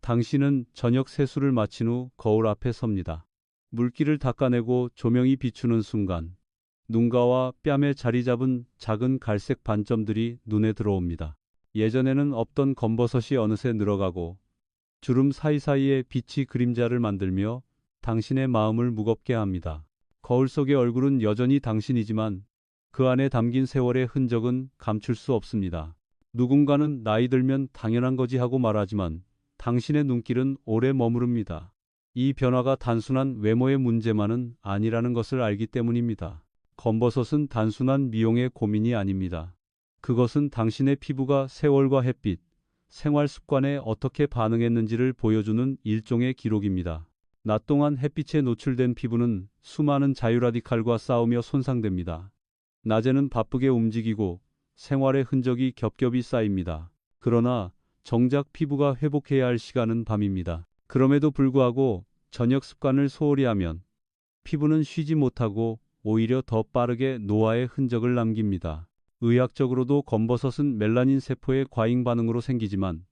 당신은 저녁 세수를 마친 후 거울 앞에 섭니다. 물기를 닦아내고 조명이 비추는 순간 눈가와 뺨에 자리 잡은 작은 갈색 반점들이 눈에 들어옵니다. 예전에는 없던 검버섯이 어느새 늘어가고 주름 사이사이에 빛이 그림자를 만들며 당신의 마음을 무겁게 합니다. 거울 속의 얼굴은 여전히 당신이지만 그 안에 담긴 세월의 흔적은 감출 수 없습니다. 누군가는 나이 들면 당연한 거지 하고 말하지만 당신의 눈길은 오래 머무릅니다. 이 변화가 단순한 외모의 문제만은 아니라는 것을 알기 때문입니다. 검버섯은 단순한 미용의 고민이 아닙니다. 그것은 당신의 피부가 세월과 햇빛, 생활 습관에 어떻게 반응했는지를 보여주는 일종의 기록입니다. 낮 동안 햇빛에 노출된 피부는 수많은 자유라디칼과 싸우며 손상됩니다. 낮에는 바쁘게 움직이고 생활의 흔적이 겹겹이 쌓입니다. 그러나 정작 피부가 회복해야 할 시간은 밤입니다. 그럼에도 불구하고 저녁 습관을 소홀히 하면 피부는 쉬지 못하고 오히려 더 빠르게 노화의 흔적을 남깁니다. 의학적으로도 검버섯은 멜라닌 세포의 과잉 반응으로 생기지만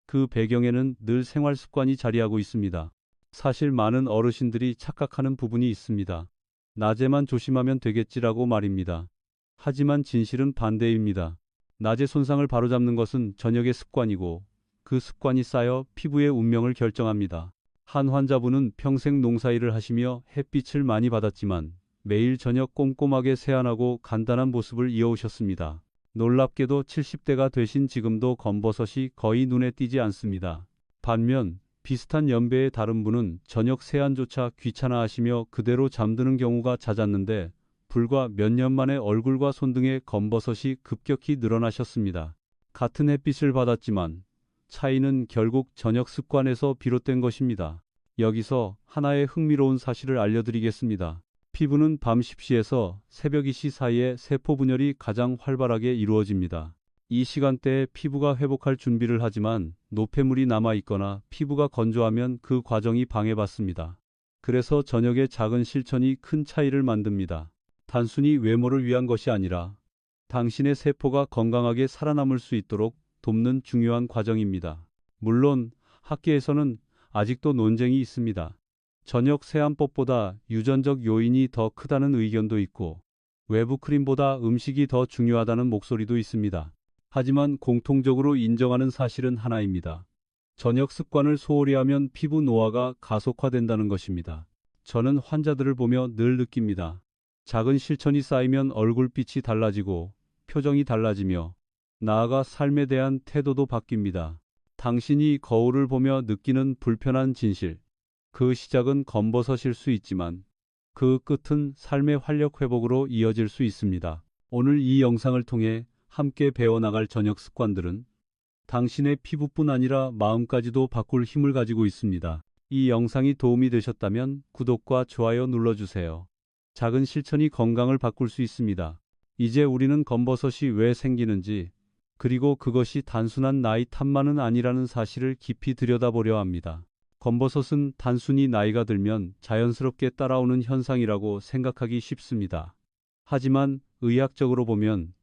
그 배경에는 늘 생활 습관이 자리하고 있습니다. 사실 많은 어르신들이 착각하는 부분이 있습니다. 낮에만 조심하면 되겠지라고 말입니다. 하지만 진실은 반대입니다. 낮의 손상을 바로잡는 것은 저녁의 습관이고 그 습관이 쌓여 피부의 운명을 결정합니다. 한 환자분은 평생 농사일을 하시며 햇빛을 많이 받았지만 매일 저녁 꼼꼼하게 세안하고 간단한 모습을 이어오셨습니다. 놀랍게도 70대가 되신 지금도 검버섯이 거의 눈에 띄지 않습니다. 반면 비슷한 연배의 다른 분은 저녁 세안조차 귀찮아하시며 그대로 잠드는 경우가 잦았는데 불과 몇 년 만에 얼굴과 손등에 검버섯이 급격히 늘어나셨습니다. 같은 햇빛을 받았지만 차이는 결국 저녁 습관에서 비롯된 것입니다. 여기서 하나의 흥미로운 사실을 알려드리겠습니다. 피부는 밤 10시에서 새벽 2시 사이에 세포 분열이 가장 활발하게 이루어집니다. 이 시간대에 피부가 회복할 준비를 하지만 노폐물이 남아있거나 피부가 건조하면 그 과정이 방해받습니다. 그래서 저녁의 작은 실천이 큰 차이를 만듭니다. 단순히 외모를 위한 것이 아니라 당신의 세포가 건강하게 살아남을 수 있도록 돕는 중요한 과정입니다. 물론 학계에서는 아직도 논쟁이 있습니다. 저녁 세안법보다 유전적 요인이 더 크다는 의견도 있고 외부 크림보다 음식이 더 중요하다는 목소리도 있습니다. 하지만 공통적으로 인정하는 사실은 하나입니다. 저녁 습관을 소홀히 하면 피부 노화가 가속화된다는 것입니다. 저는 환자들을 보며 늘 느낍니다. 작은 실천이 쌓이면 얼굴빛이 달라지고 표정이 달라지며 나아가 삶에 대한 태도도 바뀝니다. 당신이 거울을 보며 느끼는 불편한 진실. 그 시작은 검버섯일 수 있지만 그 끝은 삶의 활력 회복으로 이어질 수 있습니다. 오늘 이 영상을 통해 함께 배워나갈 저녁 습관들은 당신의 피부뿐 아니라 마음까지도 바꿀 힘을 가지고 있습니다. 이 영상이 도움이 되셨다면 구독과 좋아요 눌러주세요. 작은 실천이 건강을 바꿀 수 있습니다. 이제 우리는 검버섯이 왜 생기는지 그리고 그것이 단순한 나이 탓만은 아니라는 사실을 깊이 들여다보려 합니다. 검버섯은 단순히 나이가 들면 자연스럽게 따라오는 현상이라고 생각하기 쉽습니다. 하지만 의학적으로 보면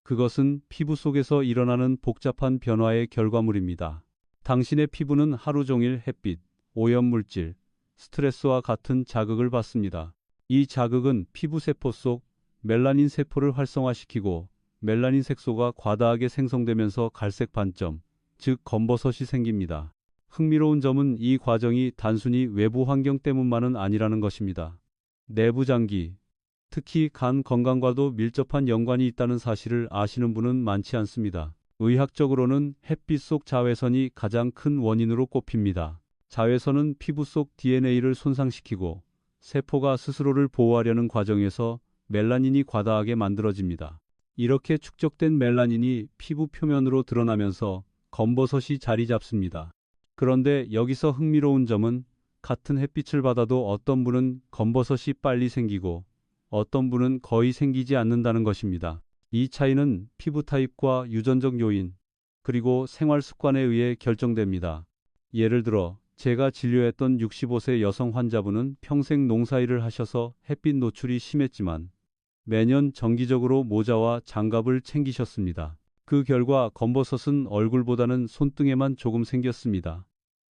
그것은 피부 속에서 일어나는 복잡한 변화의 결과물입니다. 당신의 피부는 하루 종일 햇빛, 오염물질, 스트레스와 같은 자극을 받습니다. 이 자극은 피부 세포 속 멜라닌 세포를 활성화시키고 멜라닌 색소가 과다하게 생성되면서 갈색 반점, 즉 검버섯이 생깁니다. 흥미로운 점은 이 과정이 단순히 외부 환경 때문만은 아니라는 것입니다. 내부 장기, 특히 간 건강과도 밀접한 연관이 있다는 사실을 아시는 분은 많지 않습니다. 의학적으로는 햇빛 속 자외선이 가장 큰 원인으로 꼽힙니다. 자외선은 피부 속 DNA를 손상시키고 세포가 스스로를 보호하려는 과정에서 멜라닌이 과다하게 만들어집니다. 이렇게 축적된 멜라닌이 피부 표면으로 드러나면서 검버섯이 자리 잡습니다. 그런데 여기서 흥미로운 점은 같은 햇빛을 받아도 어떤 분은 검버섯이 빨리 생기고 어떤 분은 거의 생기지 않는다는 것입니다. 이 차이는 피부 타입과 유전적 요인, 그리고 생활 습관에 의해 결정됩니다. 예를 들어 제가 진료했던 65세 여성 환자분은 평생 농사일을 하셔서 햇빛 노출이 심했지만 매년 정기적으로 모자와 장갑을 챙기셨습니다. 그 결과 검버섯은 얼굴보다는 손등에만 조금 생겼습니다.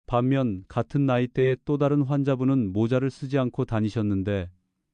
반면 같은 나이대의 또 다른 환자분은 모자를 쓰지 않고 다니셨는데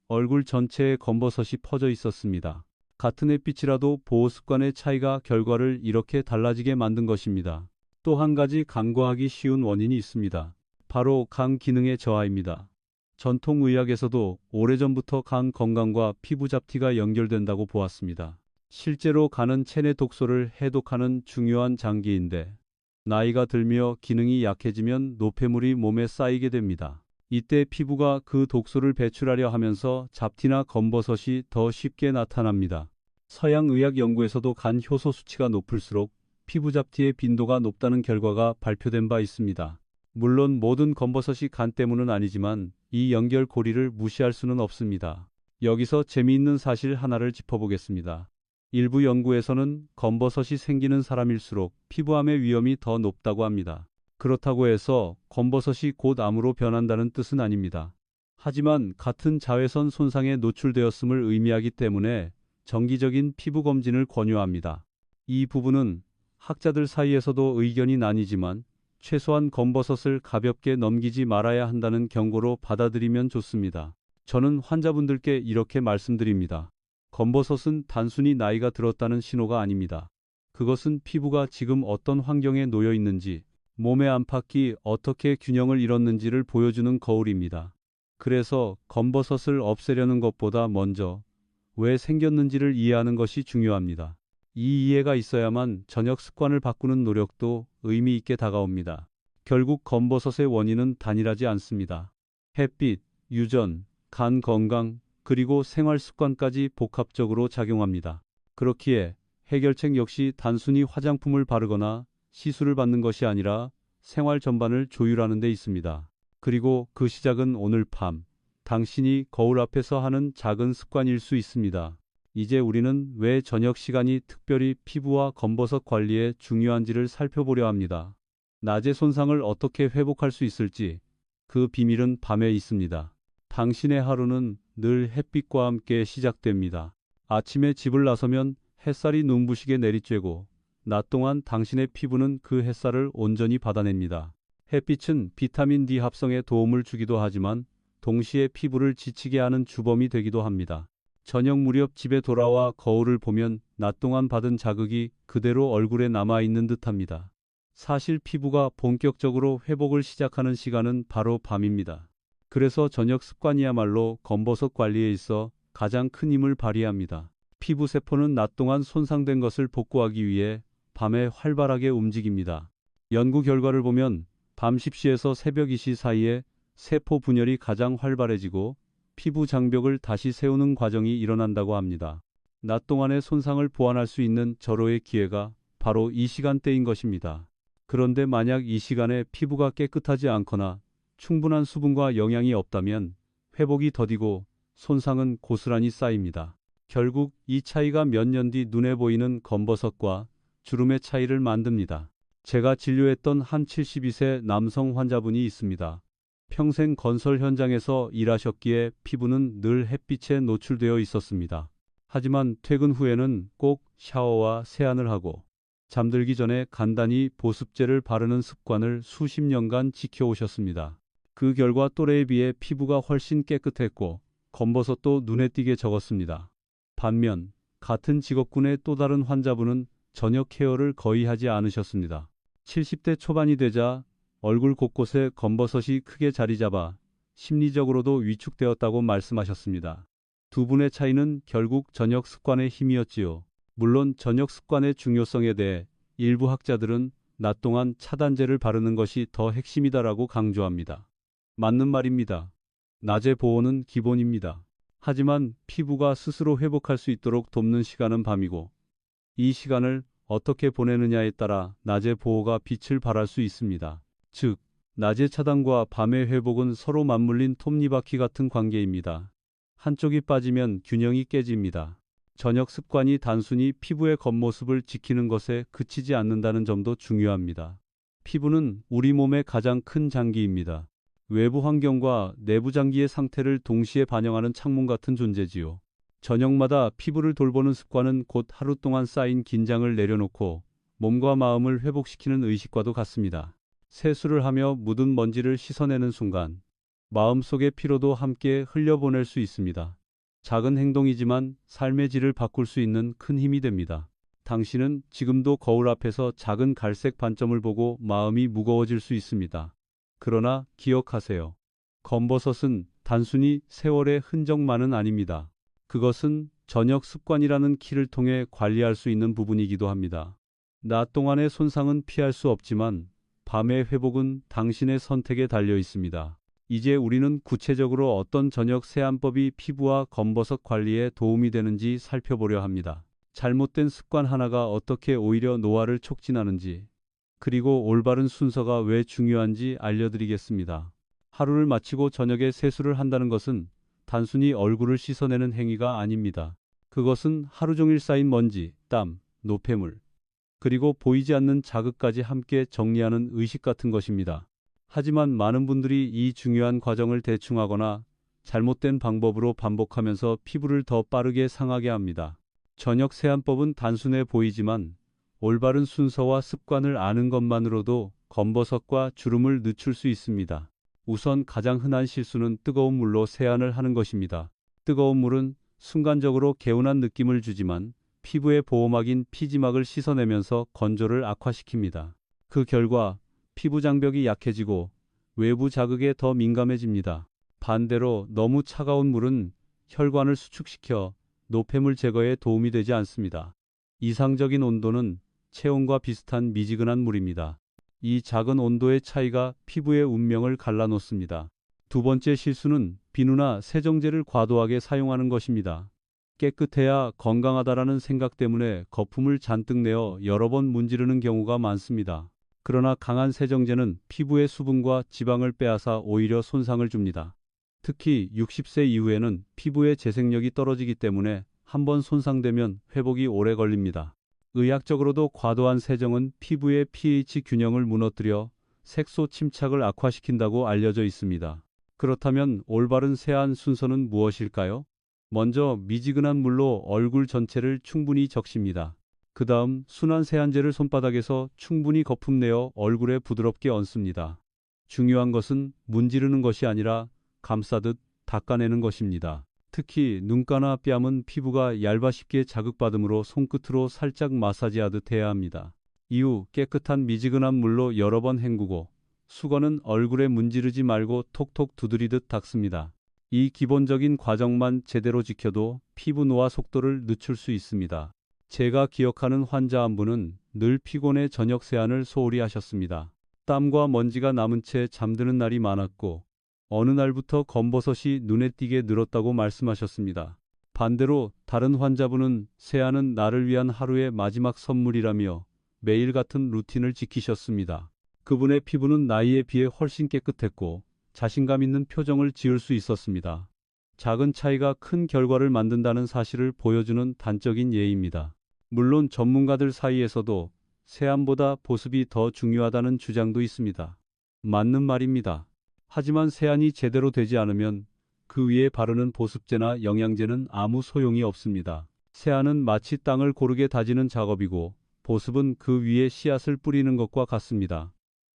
얼굴 전체에 검버섯이 퍼져 있었습니다. 같은 햇빛이라도 보호 습관의 차이가 결과를 이렇게 달라지게 만든 것입니다. 또 한 가지 간과하기 쉬운 원인이 있습니다. 바로 간 기능의 저하입니다. 전통의학에서도 오래전부터 간 건강과 피부 잡티가 연결된다고 보았습니다. 실제로 간은 체내 독소를 해독하는 중요한 장기인데 나이가 들며 기능이 약해지면 노폐물이 몸에 쌓이게 됩니다. 이때 피부가 그 독소를 배출하려 하면서 잡티나 검버섯이 더 쉽게 나타납니다. 서양 의학 연구에서도 간 효소 수치가 높을수록 피부 잡티의 빈도가 높다는 결과가 발표된 바 있습니다. 물론 모든 검버섯이 간 때문은 아니지만 이 연결고리를 무시할 수는 없습니다. 여기서 재미있는 사실 하나를 짚어보겠습니다. 일부 연구에서는 검버섯이 생기는 사람일수록 피부암의 위험이 더 높다고 합니다. 그렇다고 해서 검버섯이 곧 암으로 변한다는 뜻은 아닙니다. 하지만 같은 자외선 손상에 노출되었음을 의미하기 때문에 정기적인 피부 검진을 권유합니다. 이 부분은 학자들 사이에서도 의견이 나뉘지만 최소한 검버섯을 가볍게 넘기지 말아야 한다는 경고로 받아들이면 좋습니다. 저는 환자분들께 이렇게 말씀드립니다. 검버섯은 단순히 나이가 들었다는 신호가 아닙니다. 그것은 피부가 지금 어떤 환경에 놓여 있는지, 몸의 안팎이 어떻게 균형을 잃었는지를 보여주는 거울입니다. 그래서 검버섯을 없애려는 것보다 먼저 왜 생겼는지를 이해하는 것이 중요합니다. 이 이해가 있어야만 저녁 습관을 바꾸는 노력도 의미 있게 다가옵니다. 결국 검버섯의 원인은 단일하지 않습니다. 햇빛, 유전, 간 건강, 그리고 생활 습관까지 복합적으로 작용합니다. 그렇기에 해결책 역시 단순히 화장품을 바르거나 시술을 받는 것이 아니라 생활 전반을 조율하는 데 있습니다. 그리고 그 시작은 오늘 밤 당신이 거울 앞에서 하는 작은 습관일 수 있습니다. 이제 우리는 왜 저녁 시간이 특별히 피부와 검버섯 관리에 중요한지를 살펴보려 합니다. 낮의 손상을 어떻게 회복할 수 있을지 그 비밀은 밤에 있습니다. 당신의 하루는 늘 햇빛과 함께 시작됩니다. 아침에 집을 나서면 햇살이 눈부시게 내리쬐고 낮 동안 당신의 피부는 그 햇살을 온전히 받아냅니다. 햇빛은 비타민 D 합성에 도움을 주기도 하지만 동시에 피부를 지치게 하는 주범이 되기도 합니다. 저녁 무렵 집에 돌아와 거울을 보면 낮 동안 받은 자극이 그대로 얼굴에 남아있는 듯합니다. 사실 피부가 본격적으로 회복을 시작하는 시간은 바로 밤입니다. 그래서 저녁 습관이야말로 검버섯 관리에 있어 가장 큰 힘을 발휘합니다. 피부 세포는 낮 동안 손상된 것을 복구하기 위해 밤에 활발하게 움직입니다. 연구 결과를 보면 밤 10시에서 새벽 2시 사이에 세포 분열이 가장 활발해지고 피부 장벽을 다시 세우는 과정이 일어난다고 합니다. 낮 동안의 손상을 보완할 수 있는 절호의 기회가 바로 이 시간대인 것입니다. 그런데 만약 이 시간에 피부가 깨끗하지 않거나 충분한 수분과 영양이 없다면 회복이 더디고 손상은 고스란히 쌓입니다. 결국 이 차이가 몇 년 뒤 눈에 보이는 검버섯과 주름의 차이를 만듭니다. 제가 진료했던 한 72세 남성 환자분이 있습니다. 평생 건설 현장에서 일하셨기에 피부는 늘 햇빛에 노출되어 있었습니다. 하지만 퇴근 후에는 꼭 샤워와 세안을 하고 잠들기 전에 간단히 보습제를 바르는 습관을 수십 년간 지켜오셨습니다. 그 결과 또래에 비해 피부가 훨씬 깨끗했고 검버섯도 눈에 띄게 적었습니다. 반면 같은 직업군의 또 다른 환자분은 저녁 케어를 거의 하지 않으셨습니다. 70대 초반이 되자 얼굴 곳곳에 검버섯이 크게 자리 잡아 심리적으로도 위축되었다고 말씀하셨습니다. 두 분의 차이는 결국 저녁 습관의 힘이었지요. 물론 저녁 습관의 중요성에 대해 일부 학자들은 낮 동안 차단제를 바르는 것이 더 핵심이다라고 강조합니다. 맞는 말입니다. 낮의 보호는 기본입니다. 하지만 피부가 스스로 회복할 수 있도록 돕는 시간은 밤이고 이 시간을 어떻게 보내느냐에 따라 낮의 보호가 빛을 발할 수 있습니다. 즉, 낮의 차단과 밤의 회복은 서로 맞물린 톱니바퀴 같은 관계입니다. 한쪽이 빠지면 균형이 깨집니다. 저녁 습관이 단순히 피부의 겉모습을 지키는 것에 그치지 않는다는 점도 중요합니다. 피부는 우리 몸의 가장 큰 장기입니다. 외부 환경과 내부 장기의 상태를 동시에 반영하는 창문 같은 존재지요. 저녁마다 피부를 돌보는 습관은 곧 하루 동안 쌓인 긴장을 내려놓고 몸과 마음을 회복시키는 의식과도 같습니다. 세수를 하며 묻은 먼지를 씻어내는 순간 마음속의 피로도 함께 흘려보낼 수 있습니다. 작은 행동이지만 삶의 질을 바꿀 수 있는 큰 힘이 됩니다. 당신은 지금도 거울 앞에서 작은 갈색 반점을 보고 마음이 무거워질 수 있습니다. 그러나 기억하세요. 검버섯은 단순히 세월의 흔적만은 아닙니다. 그것은 저녁 습관이라는 키를 통해 관리할 수 있는 부분이기도 합니다. 낮 동안의 손상은 피할 수 없지만 밤의 회복은 당신의 선택에 달려 있습니다. 이제 우리는 구체적으로 어떤 저녁 세안법이 피부와 검버섯 관리에 도움이 되는지 살펴보려 합니다. 잘못된 습관 하나가 어떻게 오히려 노화를 촉진하는지, 그리고 올바른 순서가 왜 중요한지 알려드리겠습니다. 하루를 마치고 저녁에 세수를 한다는 것은 단순히 얼굴을 씻어내는 행위가 아닙니다. 그것은 하루 종일 쌓인 먼지, 땀, 노폐물, 그리고 보이지 않는 자극까지 함께 정리하는 의식 같은 것입니다. 하지만 많은 분들이 이 중요한 과정을 대충 하거나 잘못된 방법으로 반복하면서 피부를 더 빠르게 상하게 합니다. 저녁 세안법은 단순해 보이지만 올바른 순서와 습관을 아는 것만으로도 검버섯과 주름을 늦출 수 있습니다. 우선 가장 흔한 실수는 뜨거운 물로 세안을 하는 것입니다. 뜨거운 물은 순간적으로 개운한 느낌을 주지만 피부의 보호막인 피지막을 씻어내면서 건조를 악화시킵니다. 그 결과 피부 장벽이 약해지고 외부 자극에 더 민감해집니다. 반대로 너무 차가운 물은 혈관을 수축시켜 노폐물 제거에 도움이 되지 않습니다. 이상적인 온도는 체온과 비슷한 미지근한 물입니다. 이 작은 온도의 차이가 피부의 운명을 갈라놓습니다. 두 번째 실수는 비누나 세정제를 과도하게 사용하는 것입니다. 깨끗해야 건강하다라는 생각 때문에 거품을 잔뜩 내어 여러 번 문지르는 경우가 많습니다. 그러나 강한 세정제는 피부의 수분과 지방을 빼앗아 오히려 손상을 줍니다. 특히 60세 이후에는 피부의 재생력이 떨어지기 때문에 한번 손상되면 회복이 오래 걸립니다. 의학적으로도 과도한 세정은 피부의 pH 균형을 무너뜨려 색소 침착을 악화시킨다고 알려져 있습니다. 그렇다면 올바른 세안 순서는 무엇일까요? 먼저 미지근한 물로 얼굴 전체를 충분히 적십니다. 그 다음 순한 세안제를 손바닥에서 충분히 거품내어 얼굴에 부드럽게 얹습니다. 중요한 것은 문지르는 것이 아니라 감싸듯 닦아내는 것입니다. 특히 눈가나 뺨은 피부가 얇아 쉽게 자극받으므로 손끝으로 살짝 마사지하듯 해야 합니다. 이후 깨끗한 미지근한 물로 여러 번 헹구고 수건은 얼굴에 문지르지 말고 톡톡 두드리듯 닦습니다. 이 기본적인 과정만 제대로 지켜도 피부 노화 속도를 늦출 수 있습니다. 제가 기억하는 환자 한 분은 늘 피곤해 저녁 세안을 소홀히 하셨습니다. 땀과 먼지가 남은 채 잠드는 날이 많았고 어느 날부터 검버섯이 눈에 띄게 늘었다고 말씀하셨습니다. 반대로 다른 환자분은 세안은 나를 위한 하루의 마지막 선물이라며 매일 같은 루틴을 지키셨습니다. 그분의 피부는 나이에 비해 훨씬 깨끗했고 자신감 있는 표정을 지을 수 있었습니다. 작은 차이가 큰 결과를 만든다는 사실을 보여주는 단적인 예입니다. 물론 전문가들 사이에서도 세안보다 보습이 더 중요하다는 주장도 있습니다. 맞는 말입니다. 하지만 세안이 제대로 되지 않으면 그 위에 바르는 보습제나 영양제는 아무 소용이 없습니다. 세안은 마치 땅을 고르게 다지는 작업이고 보습은 그 위에 씨앗을 뿌리는 것과 같습니다.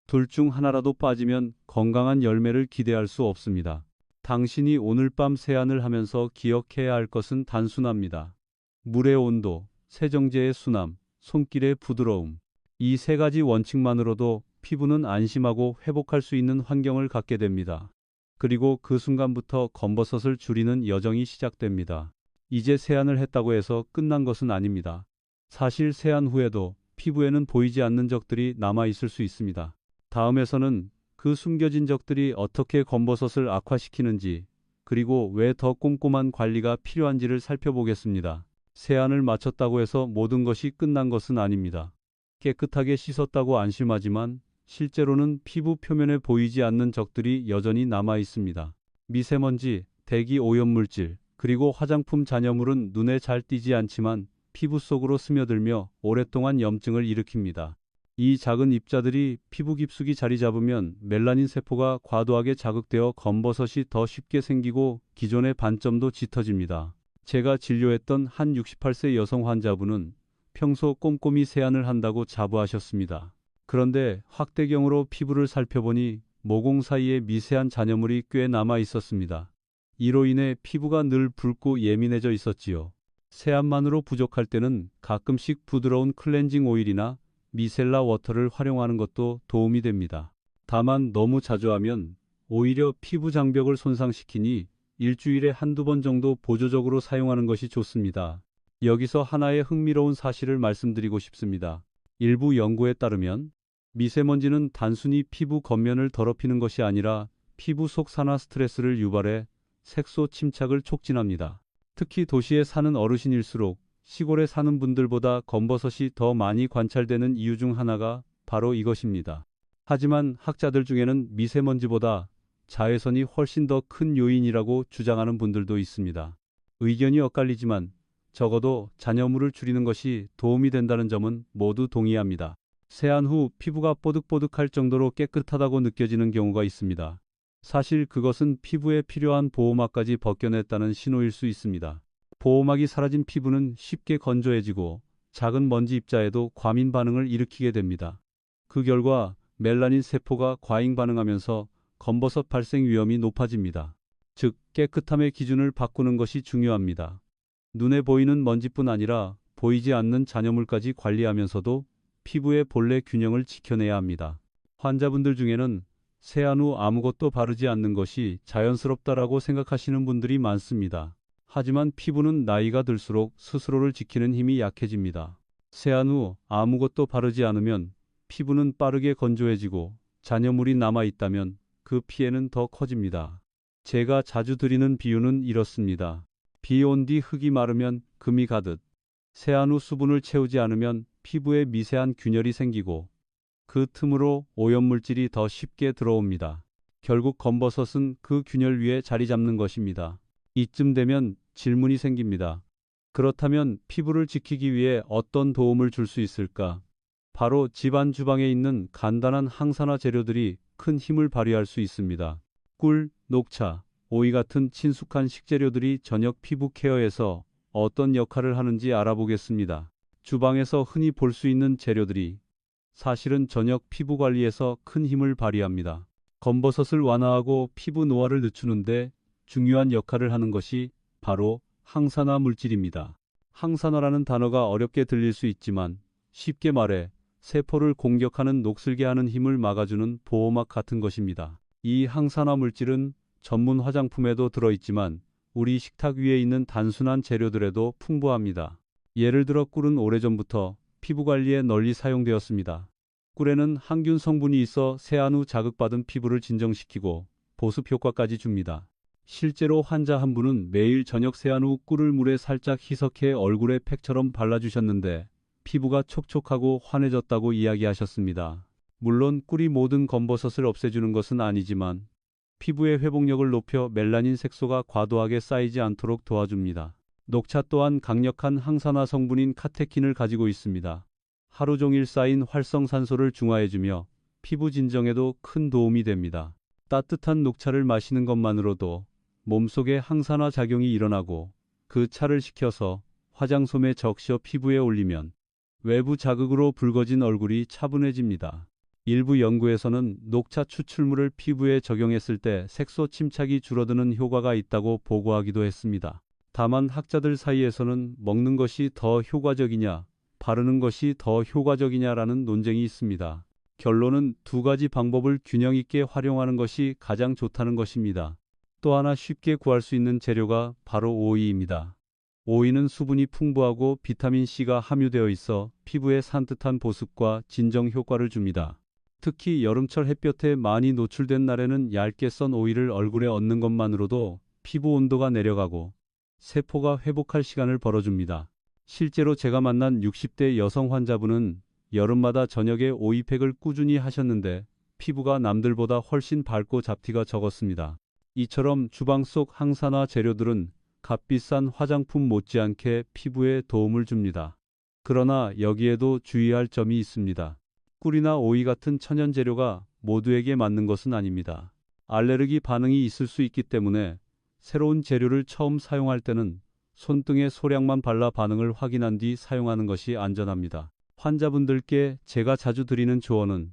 둘 중 하나라도 빠지면 건강한 열매를 기대할 수 없습니다. 당신이 오늘 밤 세안을 하면서 기억해야 할 것은 단순합니다. 물의 온도, 세정제의 순함, 손길의 부드러움. 이 세 가지 원칙만으로도 피부는 안심하고 회복할 수 있는 환경을 갖게 됩니다. 그리고 그 순간부터 검버섯을 줄이는 여정이 시작됩니다. 이제 세안을 했다고 해서 끝난 것은 아닙니다. 사실 세안 후에도 피부에는 보이지 않는 적들이 남아 있을 수 있습니다. 다음에서는 그 숨겨진 적들이 어떻게 검버섯을 악화시키는지, 그리고 왜 더 꼼꼼한 관리가 필요한지를 살펴보겠습니다. 세안을 마쳤다고 해서 모든 것이 끝난 것은 아닙니다. 깨끗하게 씻었다고 안심하지만 실제로는 피부 표면에 보이지 않는 적들이 여전히 남아 있습니다. 미세먼지, 대기 오염물질, 그리고 화장품 잔여물은 눈에 잘 띄지 않지만 피부 속으로 스며들며 오랫동안 염증을 일으킵니다. 이 작은 입자들이 피부 깊숙이 자리 잡으면 멜라닌 세포가 과도하게 자극되어 검버섯이 더 쉽게 생기고 기존의 반점도 짙어집니다. 제가 진료했던 한 68세 여성 환자분은 평소 꼼꼼히 세안을 한다고 자부하셨습니다. 그런데 확대경으로 피부를 살펴보니 모공 사이에 미세한 잔여물이 꽤 남아 있었습니다. 이로 인해 피부가 늘 붉고 예민해져 있었지요. 세안만으로 부족할 때는 가끔씩 부드러운 클렌징 오일이나 미셀라 워터를 활용하는 것도 도움이 됩니다. 다만 너무 자주 하면 오히려 피부 장벽을 손상시키니 일주일에 한두 번 정도 보조적으로 사용하는 것이 좋습니다. 여기서 하나의 흥미로운 사실을 말씀드리고 싶습니다. 일부 연구에 따르면 미세먼지는 단순히 피부 겉면을 더럽히는 것이 아니라 피부 속 산화 스트레스를 유발해 색소 침착을 촉진합니다. 특히 도시에 사는 어르신일수록 시골에 사는 분들보다 검버섯이 더 많이 관찰되는 이유 중 하나가 바로 이것입니다. 하지만 학자들 중에는 미세먼지보다 자외선이 훨씬 더 큰 요인이라고 주장하는 분들도 있습니다. 의견이 엇갈리지만 적어도 잔여물을 줄이는 것이 도움이 된다는 점은 모두 동의합니다. 세안 후 피부가 뽀득뽀득할 정도로 깨끗하다고 느껴지는 경우가 있습니다. 사실 그것은 피부에 필요한 보호막까지 벗겨냈다는 신호일 수 있습니다. 보호막이 사라진 피부는 쉽게 건조해지고 작은 먼지 입자에도 과민 반응을 일으키게 됩니다. 그 결과 멜라닌 세포가 과잉 반응하면서 검버섯 발생 위험이 높아집니다. 즉, 깨끗함의 기준을 바꾸는 것이 중요합니다. 눈에 보이는 먼지뿐 아니라 보이지 않는 잔여물까지 관리하면서도 피부의 본래 균형을 지켜내야 합니다. 환자분들 중에는 세안 후 아무것도 바르지 않는 것이 자연스럽다라고 생각하시는 분들이 많습니다. 하지만 피부는 나이가 들수록 스스로를 지키는 힘이 약해집니다. 세안 후 아무것도 바르지 않으면 피부는 빠르게 건조해지고 잔여물이 남아 있다면 그 피해는 더 커집니다. 제가 자주 드리는 비유는 이렇습니다. 비 온 뒤 흙이 마르면 금이 가듯 세안 후 수분을 채우지 않으면 피부에 미세한 균열이 생기고 그 틈으로 오염물질이 더 쉽게 들어옵니다. 결국 검버섯은 그 균열 위에 자리 잡는 것입니다. 이쯤 되면 질문이 생깁니다. 그렇다면 피부를 지키기 위해 어떤 도움을 줄 수 있을까? 바로 집안 주방에 있는 간단한 항산화 재료들이 큰 힘을 발휘할 수 있습니다. 꿀, 녹차, 오이 같은 친숙한 식재료들이 저녁 피부 케어에서 어떤 역할을 하는지 알아보겠습니다. 주방에서 흔히 볼 수 있는 재료들이 사실은 저녁 피부 관리에서 큰 힘을 발휘합니다. 검버섯을 완화하고 피부 노화를 늦추는데 중요한 역할을 하는 것이 바로 항산화 물질입니다. 항산화라는 단어가 어렵게 들릴 수 있지만 쉽게 말해 세포를 공격하는 녹슬게 하는 힘을 막아주는 보호막 같은 것입니다. 이 항산화 물질은 전문 화장품에도 들어있지만 우리 식탁 위에 있는 단순한 재료들에도 풍부합니다. 예를 들어 꿀은 오래전부터 피부 관리에 널리 사용되었습니다. 꿀에는 항균 성분이 있어 세안 후 자극받은 피부를 진정시키고 보습 효과까지 줍니다. 실제로 환자 한 분은 매일 저녁 세안 후 꿀을 물에 살짝 희석해 얼굴에 팩처럼 발라주셨는데 피부가 촉촉하고 환해졌다고 이야기하셨습니다. 물론 꿀이 모든 검버섯을 없애주는 것은 아니지만 피부의 회복력을 높여 멜라닌 색소가 과도하게 쌓이지 않도록 도와줍니다. 녹차 또한 강력한 항산화 성분인 카테킨을 가지고 있습니다. 하루 종일 쌓인 활성산소를 중화해주며 피부 진정에도 큰 도움이 됩니다. 따뜻한 녹차를 마시는 것만으로도 몸속에 항산화 작용이 일어나고 그 차를 식혀서 화장솜에 적셔 피부에 올리면 외부 자극으로 붉어진 얼굴이 차분해집니다. 일부 연구에서는 녹차 추출물을 피부에 적용했을 때 색소 침착이 줄어드는 효과가 있다고 보고하기도 했습니다. 다만 학자들 사이에서는 먹는 것이 더 효과적이냐, 바르는 것이 더 효과적이냐라는 논쟁이 있습니다. 결론은 두 가지 방법을 균형 있게 활용하는 것이 가장 좋다는 것입니다. 또 하나 쉽게 구할 수 있는 재료가 바로 오이입니다. 오이는 수분이 풍부하고 비타민 C가 함유되어 있어 피부에 산뜻한 보습과 진정 효과를 줍니다. 특히 여름철 햇볕에 많이 노출된 날에는 얇게 썬 오이를 얼굴에 얹는 것만으로도 피부 온도가 내려가고 세포가 회복할 시간을 벌어줍니다. 실제로 제가 만난 60대 여성 환자분은 여름마다 저녁에 오이팩을 꾸준히 하셨는데 피부가 남들보다 훨씬 밝고 잡티가 적었습니다. 이처럼 주방 속 항산화 재료들은 값비싼 화장품 못지않게 피부에 도움을 줍니다. 그러나 여기에도 주의할 점이 있습니다. 꿀이나 오이 같은 천연 재료가 모두에게 맞는 것은 아닙니다. 알레르기 반응이 있을 수 있기 때문에 새로운 재료를 처음 사용할 때는 손등에 소량만 발라 반응을 확인한 뒤 사용하는 것이 안전합니다. 환자분들께 제가 자주 드리는 조언은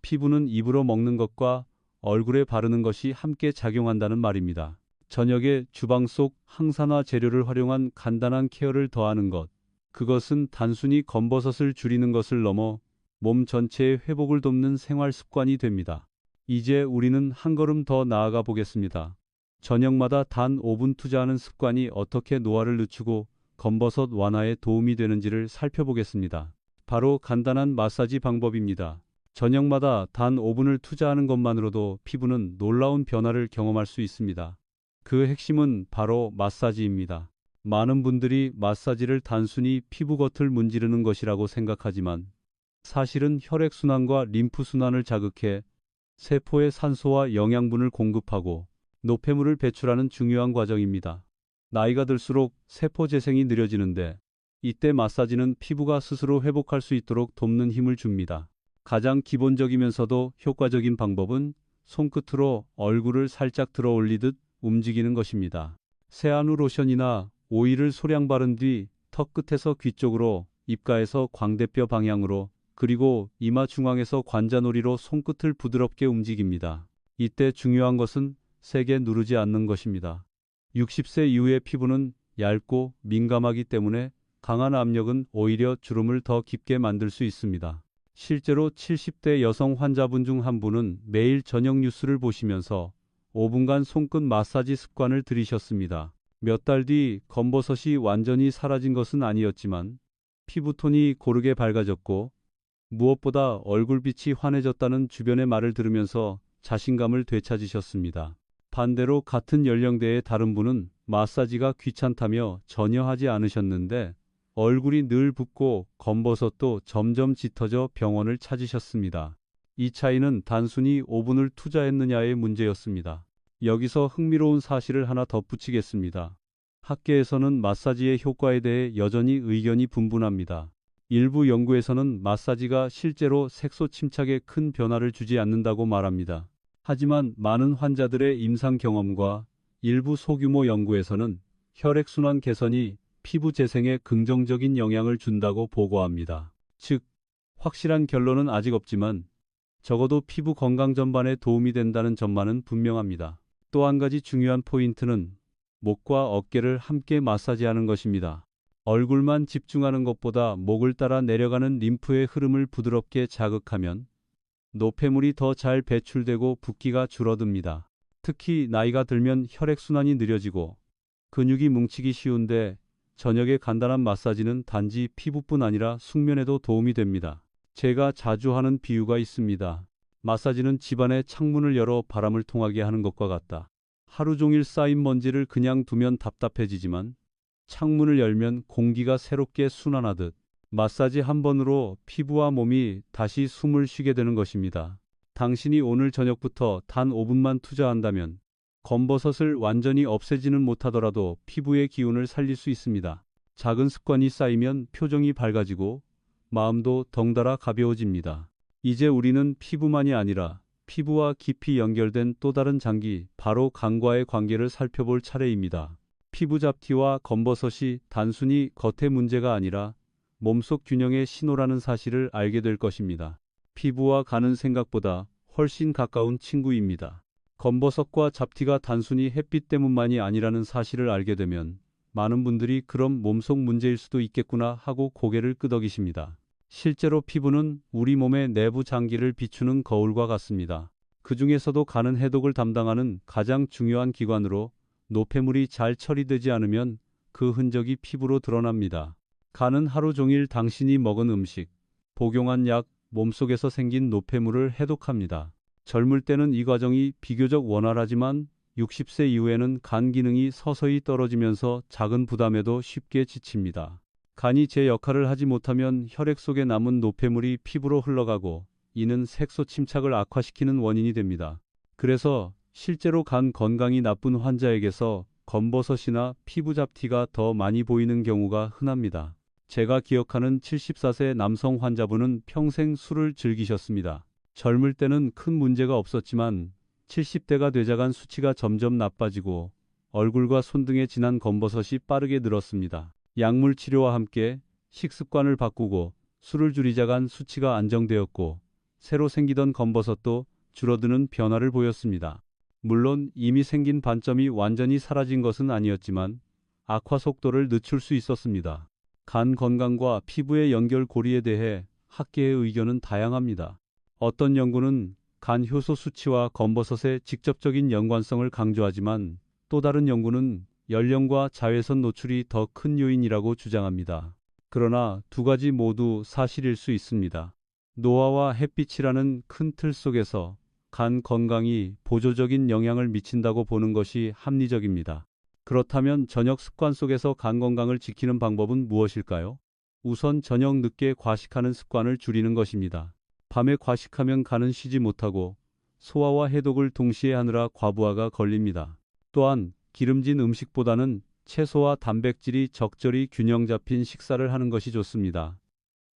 피부는 입으로 먹는 것과 얼굴에 바르는 것이 함께 작용한다는 말입니다. 저녁에 주방 속 항산화 재료를 활용한 간단한 케어를 더하는 것. 그것은 단순히 검버섯을 줄이는 것을 넘어 몸 전체의 회복을 돕는 생활 습관이 됩니다. 이제 우리는 한 걸음 더 나아가 보겠습니다. 저녁마다 단 5분 투자하는 습관이 어떻게 노화를 늦추고 검버섯 완화에 도움이 되는지를 살펴보겠습니다. 바로 간단한 마사지 방법입니다. 저녁마다 단 5분을 투자하는 것만으로도 피부는 놀라운 변화를 경험할 수 있습니다. 그 핵심은 바로 마사지입니다. 많은 분들이 마사지를 단순히 피부 겉을 문지르는 것이라고 생각하지만 사실은 혈액순환과 림프순환을 자극해 세포에 산소와 영양분을 공급하고 노폐물을 배출하는 중요한 과정입니다. 나이가 들수록 세포 재생이 느려지는데 이때 마사지는 피부가 스스로 회복할 수 있도록 돕는 힘을 줍니다. 가장 기본적이면서도 효과적인 방법은 손끝으로 얼굴을 살짝 들어 올리듯 움직이는 것입니다. 세안 후 로션이나 오일을 소량 바른 뒤 턱 끝에서 귀 쪽으로, 입가에서 광대뼈 방향으로, 그리고 이마 중앙에서 관자놀이로 손끝을 부드럽게 움직입니다. 이때 중요한 것은 세게 누르지 않는 것입니다. 60세 이후의 피부는 얇고 민감하기 때문에 강한 압력은 오히려 주름을 더 깊게 만들 수 있습니다. 실제로 70대 여성 환자분 중 한 분은 매일 저녁 뉴스를 보시면서 5분간 손끝 마사지 습관을 들이셨습니다. 몇 달 뒤 검버섯이 완전히 사라진 것은 아니었지만 피부톤이 고르게 밝아졌고 무엇보다 얼굴빛이 환해졌다는 주변의 말을 들으면서 자신감을 되찾으셨습니다. 반대로 같은 연령대의 다른 분은 마사지가 귀찮다며 전혀 하지 않으셨는데 얼굴이 늘 붓고 검버섯도 점점 짙어져 병원을 찾으셨습니다. 이 차이는 단순히 5분을 투자했느냐의 문제였습니다. 여기서 흥미로운 사실을 하나 덧붙이겠습니다. 학계에서는 마사지의 효과에 대해 여전히 의견이 분분합니다. 일부 연구에서는 마사지가 실제로 색소 침착에 큰 변화를 주지 않는다고 말합니다. 하지만 많은 환자들의 임상 경험과 일부 소규모 연구에서는 혈액순환 개선이 피부 재생에 긍정적인 영향을 준다고 보고합니다. 즉, 확실한 결론은 아직 없지만 적어도 피부 건강 전반에 도움이 된다는 점만은 분명합니다. 또 한 가지 중요한 포인트는 목과 어깨를 함께 마사지하는 것입니다. 얼굴만 집중하는 것보다 목을 따라 내려가는 림프의 흐름을 부드럽게 자극하면 노폐물이 더 잘 배출되고 붓기가 줄어듭니다. 특히 나이가 들면 혈액순환이 느려지고 근육이 뭉치기 쉬운데 저녁에 간단한 마사지는 단지 피부뿐 아니라 숙면에도 도움이 됩니다. 제가 자주 하는 비유가 있습니다. 마사지는 집안의 창문을 열어 바람을 통하게 하는 것과 같다. 하루 종일 쌓인 먼지를 그냥 두면 답답해지지만 창문을 열면 공기가 새롭게 순환하듯 마사지 한 번으로 피부와 몸이 다시 숨을 쉬게 되는 것입니다. 당신이 오늘 저녁부터 단 5분만 투자한다면 검버섯을 완전히 없애지는 못하더라도 피부의 기운을 살릴 수 있습니다. 작은 습관이 쌓이면 표정이 밝아지고 마음도 덩달아 가벼워집니다. 이제 우리는 피부만이 아니라 피부와 깊이 연결된 또 다른 장기, 바로 간과의 관계를 살펴볼 차례입니다. 피부 잡티와 검버섯이 단순히 겉의 문제가 아니라 몸속 균형의 신호라는 사실을 알게 될 것입니다. 피부와 간은 생각보다 훨씬 가까운 친구입니다. 검버섯과 잡티가 단순히 햇빛 때문만이 아니라는 사실을 알게 되면 많은 분들이 그럼 몸속 문제일 수도 있겠구나 하고 고개를 끄덕이십니다. 실제로 피부는 우리 몸의 내부 장기를 비추는 거울과 같습니다. 그 중에서도 간은 해독을 담당하는 가장 중요한 기관으로 노폐물이 잘 처리되지 않으면 그 흔적이 피부로 드러납니다. 간은 하루 종일 당신이 먹은 음식, 복용한 약, 몸속에서 생긴 노폐물을 해독합니다. 젊을 때는 이 과정이 비교적 원활하지만 60세 이후에는 간 기능이 서서히 떨어지면서 작은 부담에도 쉽게 지칩니다. 간이 제 역할을 하지 못하면 혈액 속에 남은 노폐물이 피부로 흘러가고 이는 색소 침착을 악화시키는 원인이 됩니다. 그래서 실제로 간 건강이 나쁜 환자에게서 검버섯이나 피부 잡티가 더 많이 보이는 경우가 흔합니다. 제가 기억하는 74세 남성 환자분은 평생 술을 즐기셨습니다. 젊을 때는 큰 문제가 없었지만 70대가 되자간 수치가 점점 나빠지고 얼굴과 손등에 진한 검버섯이 빠르게 늘었습니다. 약물 치료와 함께 식습관을 바꾸고 술을 줄이자간 수치가 안정되었고 새로 생기던 검버섯도 줄어드는 변화를 보였습니다. 물론 이미 생긴 반점이 완전히 사라진 것은 아니었지만 악화 속도를 늦출 수 있었습니다. 간 건강과 피부의 연결고리에 대해 학계의 의견은 다양합니다. 어떤 연구는 간 효소 수치와 검버섯의 직접적인 연관성을 강조하지만 또 다른 연구는 연령과 자외선 노출이 더 큰 요인이라고 주장합니다. 그러나 두 가지 모두 사실일 수 있습니다. 노화와 햇빛이라는 큰 틀 속에서 간 건강이 보조적인 영향을 미친다고 보는 것이 합리적입니다. 그렇다면 저녁 습관 속에서 간 건강을 지키는 방법은 무엇일까요? 우선 저녁 늦게 과식하는 습관을 줄이는 것입니다. 밤에 과식하면 간은 쉬지 못하고 소화와 해독을 동시에 하느라 과부하가 걸립니다. 또한 기름진 음식보다는 채소와 단백질이 적절히 균형 잡힌 식사를 하는 것이 좋습니다.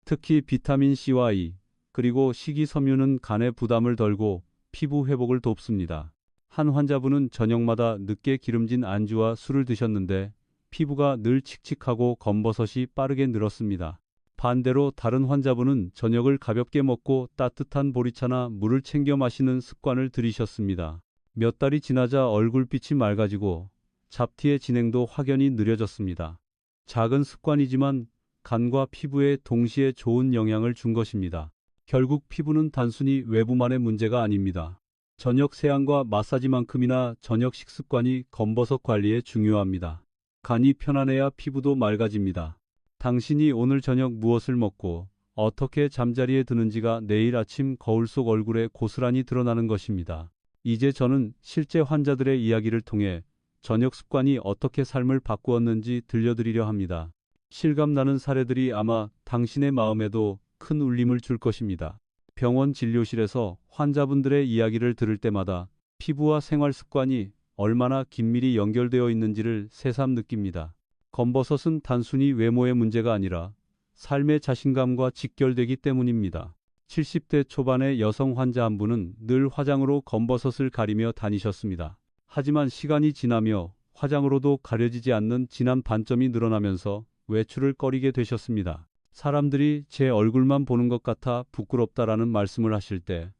특히 비타민 C와 E, 그리고 식이섬유는 간의 부담을 덜고 피부 회복을 돕습니다. 한 환자분은 저녁마다 늦게 기름진 안주와 술을 드셨는데 피부가 늘 칙칙하고 검버섯이 빠르게 늘었습니다. 반대로 다른 환자분은 저녁을 가볍게 먹고 따뜻한 보리차나 물을 챙겨 마시는 습관을 들이셨습니다. 몇 달이 지나자 얼굴빛이 맑아지고 잡티의 진행도 확연히 느려졌습니다. 작은 습관이지만 간과 피부에 동시에 좋은 영향을 준 것입니다. 결국 피부는 단순히 외부만의 문제가 아닙니다. 저녁 세안과 마사지만큼이나 저녁 식습관이 검버섯 관리에 중요합니다. 간이 편안해야 피부도 맑아집니다. 당신이 오늘 저녁 무엇을 먹고 어떻게 잠자리에 드는지가 내일 아침 거울 속 얼굴에 고스란히 드러나는 것입니다. 이제 저는 실제 환자들의 이야기를 통해 저녁 습관이 어떻게 삶을 바꾸었는지 들려드리려 합니다. 실감나는 사례들이 아마 당신의 마음에도 큰 울림을 줄 것입니다. 병원 진료실에서 환자분들의 이야기를 들을 때마다 피부와 생활 습관이 얼마나 긴밀히 연결되어 있는지를 새삼 느낍니다. 검버섯은 단순히 외모의 문제가 아니라 삶의 자신감과 직결되기 때문입니다. 70대 초반의 여성 환자 한 분은 늘 화장으로 검버섯을 가리며 다니셨습니다. 하지만 시간이 지나며 화장으로도 가려지지 않는 진한 반점이 늘어나면서 외출을 꺼리게 되셨습니다. 사람들이 제 얼굴만 보는 것 같아 부끄럽다라는 말씀을 하실 때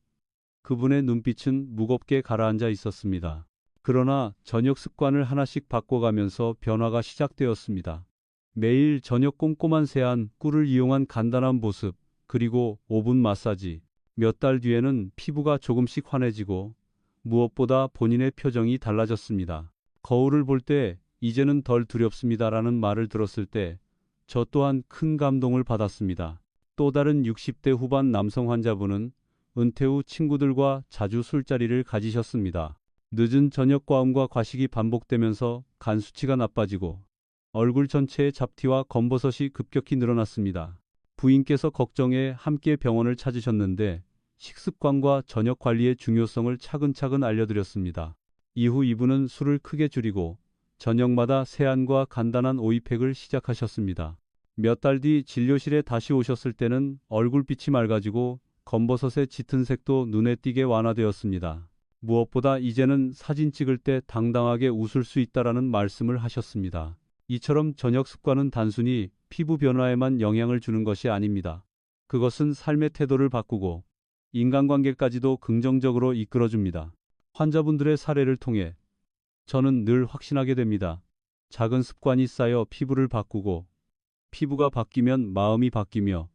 그분의 눈빛은 무겁게 가라앉아 있었습니다. 그러나 저녁 습관을 하나씩 바꿔가면서 변화가 시작되었습니다. 매일 저녁 꼼꼼한 세안, 꿀을 이용한 간단한 보습, 그리고 5분 마사지. 몇 달 뒤에는 피부가 조금씩 환해지고 무엇보다 본인의 표정이 달라졌습니다. 거울을 볼 때 이제는 덜 두렵습니다라는 말을 들었을 때 저 또한 큰 감동을 받았습니다. 또 다른 60대 후반 남성 환자분은 은퇴 후 친구들과 자주 술자리를 가지셨습니다. 늦은 저녁 과음과 과식이 반복되면서 간 수치가 나빠지고 얼굴 전체의 잡티와 검버섯이 급격히 늘어났습니다. 부인께서 걱정해 함께 병원을 찾으셨는데 식습관과 저녁 관리의 중요성을 차근차근 알려드렸습니다. 이후 이분은 술을 크게 줄이고 저녁마다 세안과 간단한 오이팩을 시작하셨습니다. 몇 달 뒤 진료실에 다시 오셨을 때는 얼굴빛이 맑아지고 검버섯의 짙은 색도 눈에 띄게 완화되었습니다. 무엇보다 이제는 사진 찍을 때 당당하게 웃을 수 있다라는 말씀을 하셨습니다. 이처럼 저녁 습관은 단순히 피부 변화에만 영향을 주는 것이 아닙니다. 그것은 삶의 태도를 바꾸고 인간관계까지도 긍정적으로 이끌어줍니다. 환자분들의 사례를 통해 저는 늘 확신하게 됩니다. 작은 습관이 쌓여 피부를 바꾸고 피부가 바뀌면 마음이 바뀌며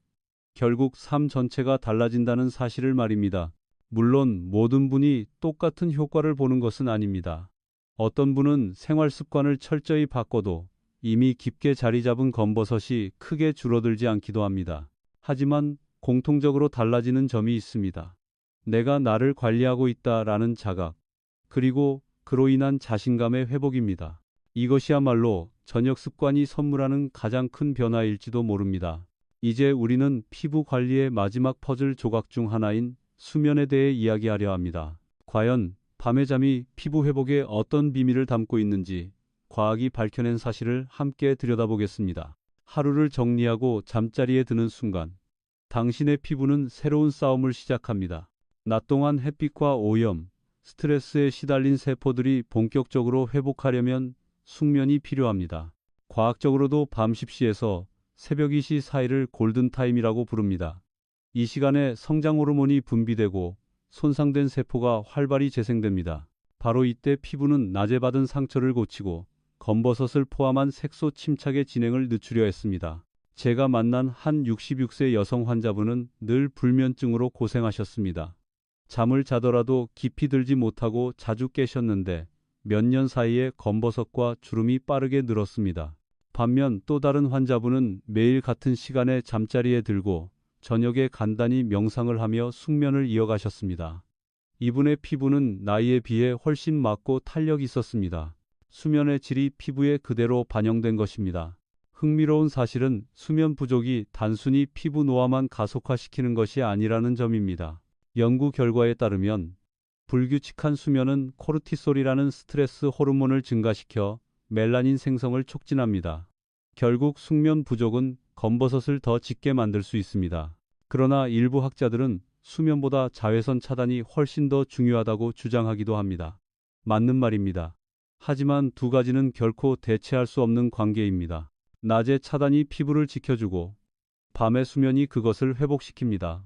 결국 삶 전체가 달라진다는 사실을 말입니다. 물론 모든 분이 똑같은 효과를 보는 것은 아닙니다. 어떤 분은 생활 습관을 철저히 바꿔도 이미 깊게 자리 잡은 검버섯이 크게 줄어들지 않기도 합니다. 하지만 공통적으로 달라지는 점이 있습니다. 내가 나를 관리하고 있다라는 자각, 그리고 그로 인한 자신감의 회복입니다. 이것이야말로 저녁 습관이 선물하는 가장 큰 변화일지도 모릅니다. 이제 우리는 피부 관리의 마지막 퍼즐 조각 중 하나인 수면에 대해 이야기하려 합니다. 과연 밤의 잠이 피부 회복에 어떤 비밀을 담고 있는지 과학이 밝혀낸 사실을 함께 들여다보겠습니다. 하루를 정리하고 잠자리에 드는 순간 당신의 피부는 새로운 싸움을 시작합니다. 낮 동안 햇빛과 오염, 스트레스에 시달린 세포들이 본격적으로 회복하려면 숙면이 필요합니다. 과학적으로도 밤 10시에서 새벽 2시 사이를 골든타임이라고 부릅니다. 이 시간에 성장 호르몬이 분비되고 손상된 세포가 활발히 재생됩니다. 바로 이때 피부는 낮에 받은 상처를 고치고 검버섯을 포함한 색소 침착의 진행을 늦추려 했습니다. 제가 만난 한 66세 여성 환자분은 늘 불면증으로 고생하셨습니다. 잠을 자더라도 깊이 들지 못하고 자주 깨셨는데 몇 년 사이에 검버섯과 주름이 빠르게 늘었습니다. 반면 또 다른 환자분은 매일 같은 시간에 잠자리에 들고 저녁에 간단히 명상을 하며 숙면을 이어가셨습니다. 이분의 피부는 나이에 비해 훨씬 맑고 탄력이 있었습니다. 수면의 질이 피부에 그대로 반영된 것입니다. 흥미로운 사실은 수면 부족이 단순히 피부 노화만 가속화시키는 것이 아니라는 점입니다. 연구 결과에 따르면 불규칙한 수면은 코르티솔이라는 스트레스 호르몬을 증가시켜 멜라닌 생성을 촉진합니다. 결국 숙면 부족은 검버섯을 더 짙게 만들 수 있습니다. 그러나 일부 학자들은 수면보다 자외선 차단이 훨씬 더 중요하다고 주장하기도 합니다. 맞는 말입니다. 하지만 두 가지는 결코 대체할 수 없는 관계입니다. 낮에 차단이 피부를 지켜주고 밤의 수면이 그것을 회복시킵니다.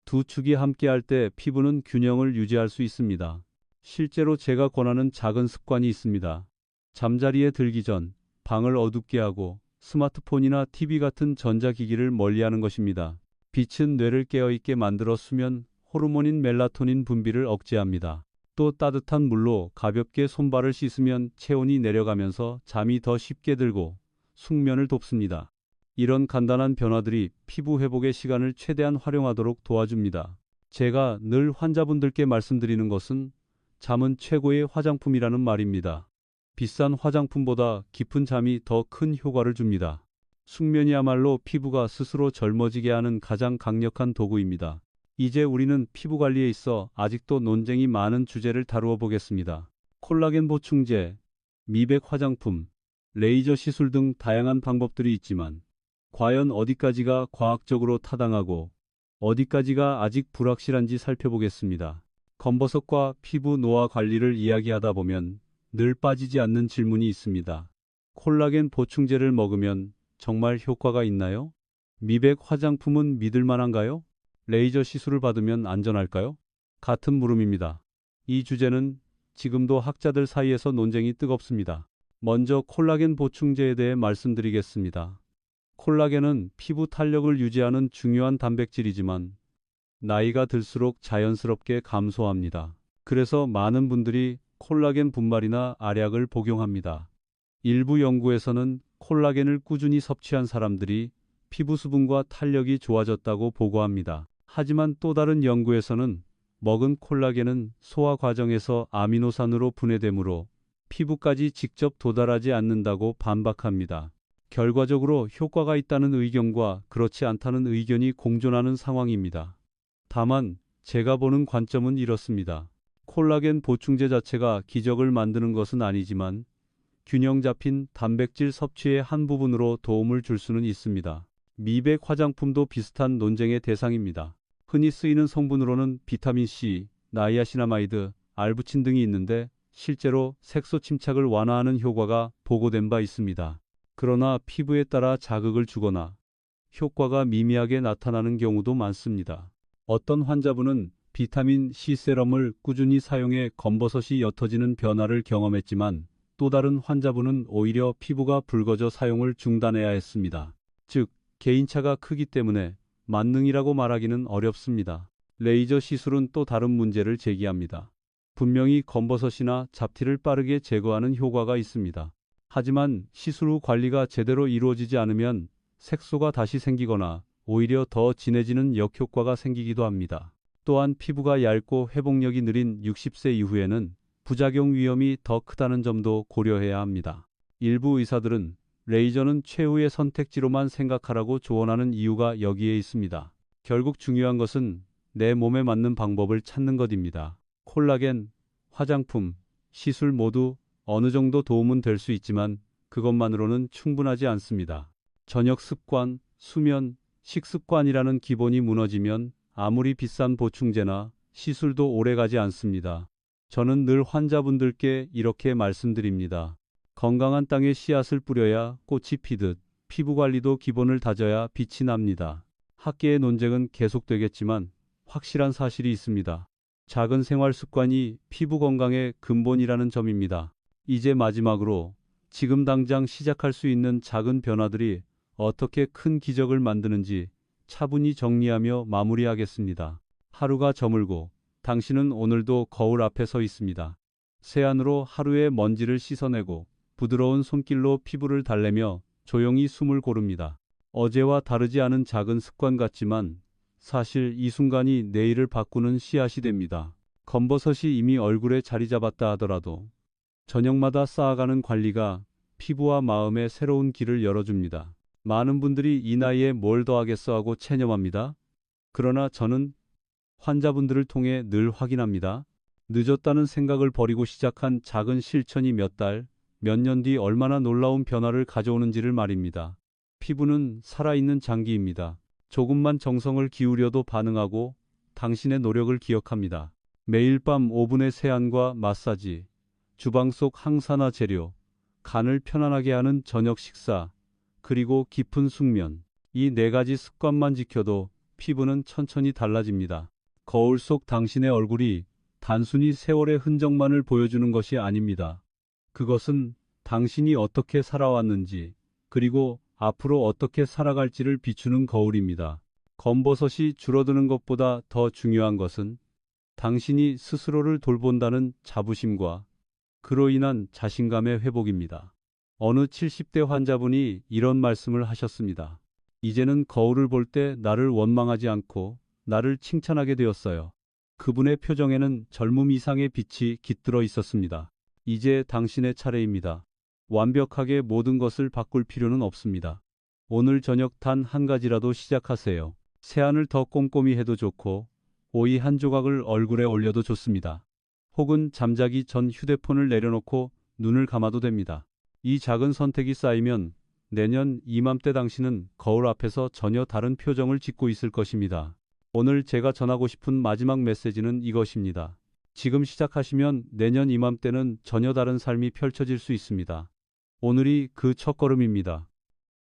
두 축이 함께할 때 피부는 균형을 유지할 수 있습니다. 실제로 제가 권하는 작은 습관이 있습니다. 잠자리에 들기 전 방을 어둡게 하고 스마트폰이나 TV 같은 전자기기를 멀리하는 것입니다. 빛은 뇌를 깨어있게 만들어 수면 호르몬인 멜라토닌 분비를 억제합니다. 또 따뜻한 물로 가볍게 손발을 씻으면 체온이 내려가면서 잠이 더 쉽게 들고 숙면을 돕습니다. 이런 간단한 변화들이 피부 회복의 시간을 최대한 활용하도록 도와줍니다. 제가 늘 환자분들께 말씀드리는 것은 잠은 최고의 화장품이라는 말입니다. 비싼 화장품보다 깊은 잠이 더 큰 효과를 줍니다. 숙면이야말로 피부가 스스로 젊어지게 하는 가장 강력한 도구입니다. 이제 우리는 피부 관리에 있어 아직도 논쟁이 많은 주제를 다루어 보겠습니다. 콜라겐 보충제, 미백 화장품, 레이저 시술 등 다양한 방법들이 있지만 과연 어디까지가 과학적으로 타당하고 어디까지가 아직 불확실한지 살펴보겠습니다. 검버섯과 피부 노화 관리를 이야기하다 보면 늘 빠지지 않는 질문이 있습니다. 콜라겐 보충제를 먹으면 정말 효과가 있나요? 미백 화장품은 믿을 만한가요? 레이저 시술을 받으면 안전할까요? 같은 물음입니다. 이 주제는 지금도 학자들 사이에서 논쟁이 뜨겁습니다. 먼저 콜라겐 보충제에 대해 말씀드리겠습니다. 콜라겐은 피부 탄력을 유지하는 중요한 단백질이지만 나이가 들수록 자연스럽게 감소합니다. 그래서 많은 분들이 콜라겐 분말이나 알약을 복용합니다. 일부 연구에서는 콜라겐을 꾸준히 섭취한 사람들이 피부 수분과 탄력이 좋아졌다고 보고합니다. 하지만 또 다른 연구에서는 먹은 콜라겐은 소화 과정에서 아미노산으로 분해되므로 피부까지 직접 도달하지 않는다고 반박합니다. 결과적으로 효과가 있다는 의견과 그렇지 않다는 의견이 공존하는 상황입니다. 다만 제가 보는 관점은 이렇습니다. 콜라겐 보충제 자체가 기적을 만드는 것은 아니지만 균형 잡힌 단백질 섭취의 한 부분으로 도움을 줄 수는 있습니다. 미백 화장품도 비슷한 논쟁의 대상입니다. 흔히 쓰이는 성분으로는 비타민C, 나이아시나마이드, 알부친 등이 있는데 실제로 색소 침착을 완화하는 효과가 보고된 바 있습니다. 그러나 피부에 따라 자극을 주거나 효과가 미미하게 나타나는 경우도 많습니다. 어떤 환자분은 비타민 C 세럼을 꾸준히 사용해 검버섯이 옅어지는 변화를 경험했지만 또 다른 환자분은 오히려 피부가 붉어져 사용을 중단해야 했습니다. 즉, 개인차가 크기 때문에 만능이라고 말하기는 어렵습니다. 레이저 시술은 또 다른 문제를 제기합니다. 분명히 검버섯이나 잡티를 빠르게 제거하는 효과가 있습니다. 하지만 시술 후 관리가 제대로 이루어지지 않으면 색소가 다시 생기거나 오히려 더 진해지는 역효과가 생기기도 합니다. 또한 피부가 얇고 회복력이 느린 60세 이후에는 부작용 위험이 더 크다는 점도 고려해야 합니다. 일부 의사들은 레이저는 최후의 선택지로만 생각하라고 조언하는 이유가 여기에 있습니다. 결국 중요한 것은 내 몸에 맞는 방법을 찾는 것입니다. 콜라겐, 화장품, 시술 모두 어느 정도 도움은 될 수 있지만 그것만으로는 충분하지 않습니다. 저녁 습관, 수면, 식습관이라는 기본이 무너지면 아무리 비싼 보충제나 시술도 오래가지 않습니다. 저는 늘 환자분들께 이렇게 말씀드립니다. 건강한 땅에 씨앗을 뿌려야 꽃이 피듯 피부 관리도 기본을 다져야 빛이 납니다. 학계의 논쟁은 계속되겠지만 확실한 사실이 있습니다. 작은 생활 습관이 피부 건강의 근본이라는 점입니다. 이제 마지막으로 지금 당장 시작할 수 있는 작은 변화들이 어떻게 큰 기적을 만드는지 차분히 정리하며 마무리하겠습니다. 하루가 저물고 당신은 오늘도 거울 앞에 서 있습니다. 세안으로 하루의 먼지를 씻어내고 부드러운 손길로 피부를 달래며 조용히 숨을 고릅니다. 어제와 다르지 않은 작은 습관 같지만 사실 이 순간이 내일을 바꾸는 씨앗이 됩니다. 검버섯이 이미 얼굴에 자리 잡았다 하더라도 저녁마다 쌓아가는 관리가 피부와 마음에 새로운 길을 열어줍니다. 많은 분들이 이 나이에 뭘 더 하겠어 하고 체념합니다. 그러나 저는 환자분들을 통해 늘 확인합니다. 늦었다는 생각을 버리고 시작한 작은 실천이 몇 달, 몇 년 뒤 얼마나 놀라운 변화를 가져오는지를 말입니다. 피부는 살아있는 장기입니다. 조금만 정성을 기울여도 반응하고 당신의 노력을 기억합니다. 매일 밤 5분의 세안과 마사지, 주방 속 항산화 재료, 간을 편안하게 하는 저녁 식사, 그리고 깊은 숙면. 이 네 가지 습관만 지켜도 피부는 천천히 달라집니다. 거울 속 당신의 얼굴이 단순히 세월의 흔적만을 보여주는 것이 아닙니다. 그것은 당신이 어떻게 살아왔는지, 그리고 앞으로 어떻게 살아갈지를 비추는 거울입니다. 검버섯이 줄어드는 것보다 더 중요한 것은 당신이 스스로를 돌본다는 자부심과 그로 인한 자신감의 회복입니다. 어느 70대 환자분이 이런 말씀을 하셨습니다. 이제는 거울을 볼 때 나를 원망하지 않고 나를 칭찬하게 되었어요. 그분의 표정에는 젊음 이상의 빛이 깃들어 있었습니다. 이제 당신의 차례입니다. 완벽하게 모든 것을 바꿀 필요는 없습니다. 오늘 저녁 단 한 가지라도 시작하세요. 세안을 더 꼼꼼히 해도 좋고 오이 한 조각을 얼굴에 올려도 좋습니다. 혹은 잠자기 전 휴대폰을 내려놓고 눈을 감아도 됩니다. 이 작은 선택이 쌓이면 내년 이맘때 당신은 거울 앞에서 전혀 다른 표정을 짓고 있을 것입니다. 오늘 제가 전하고 싶은 마지막 메시지는 이것입니다. 지금 시작하시면 내년 이맘때는 전혀 다른 삶이 펼쳐질 수 있습니다. 오늘이 그 첫걸음입니다.